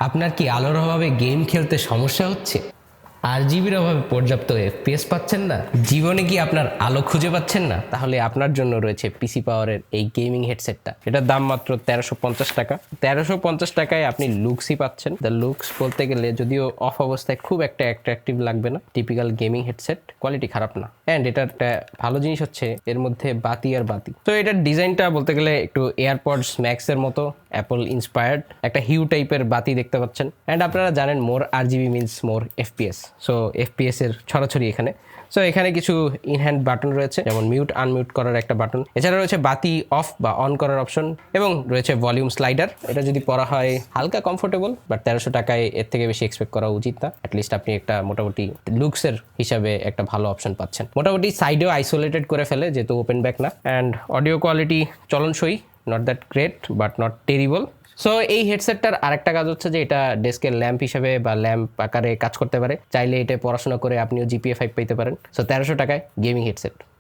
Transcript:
আপনার কি আলোর অভাবে গেম খেলতে সমস্যা হচ্ছে? RGB'র অভাবে পর্যাপ্ত FPS পাচ্ছেন না? জীবনে কি আপনার আলো খুঁজে পাচ্ছেন না? তাহলে আপনার জন্য রয়েছে পিসি পাওয়ারের এই গেমিং হেডসেটটা। এটার দাম মাত্র 1350 টাকা। 1350 টাকায় আপনি লুকসই পাচ্ছেন। দ্য লুকস বলতে গেলে যদিও অফ অবস্থায় খুব একটা অ্যাট্রাকটিভ লাগবে না, টিপিক্যাল গেমিং হেডসেট, কোয়ালিটি খারাপ না। অ্যান্ড এটার একটা ভালো জিনিস হচ্ছে এর মধ্যে বাতি আর বাতি। তো এটার ডিজাইনটা বলতে গেলে একটু এয়ারপডস ম্যাক্সের মতো অ্যাপল ইন্সপায়ার্ড একটা হিউ টাইপের বাতি দেখতে পাচ্ছেন। অ্যান্ড আপনারা জানেন মোর RGB মিনস মোর FPS। সো FPS এর ছড়াছড়ি এখানে। সো এখানে কিছু ইনহ্যান্ড বাটন রয়েছে, যেমন মিউট আনমিউট করার একটা বাটন। এছাড়া রয়েছে বাতি অফ বা অন করার অপশন এবং রয়েছে ভলিউম স্লাইডার। এটা যদি পরা হয় হালকা কমফোর্টেবল, বাট 1300 টাকায় এর থেকে বেশি এক্সপেক্ট করা উচিত না। অ্যাটলিস্ট আপনি একটা মোটামুটি লুকসের হিসাবে একটা ভালো অপশন পাচ্ছেন। মোটামুটি সাইডেও আইসোলেটেড করে ফেলে যেহেতু ওপেন ব্যাক না। অ্যান্ড অডিও কোয়ালিটি চলনসই, not that great but not terrible. So এই হেডসেটটার আরেকটা কাজ হচ্ছে যে এটা ডেস্কের ল্যাম্প হিসেবে বা ল্যাম্প আকারে কাজ করতে পারে। চাইলে এটা পড়াশোনা করে আপনিও GPA 5 পেতে পারেন। সো 1300 টাকায় গেমিং হেডসেট।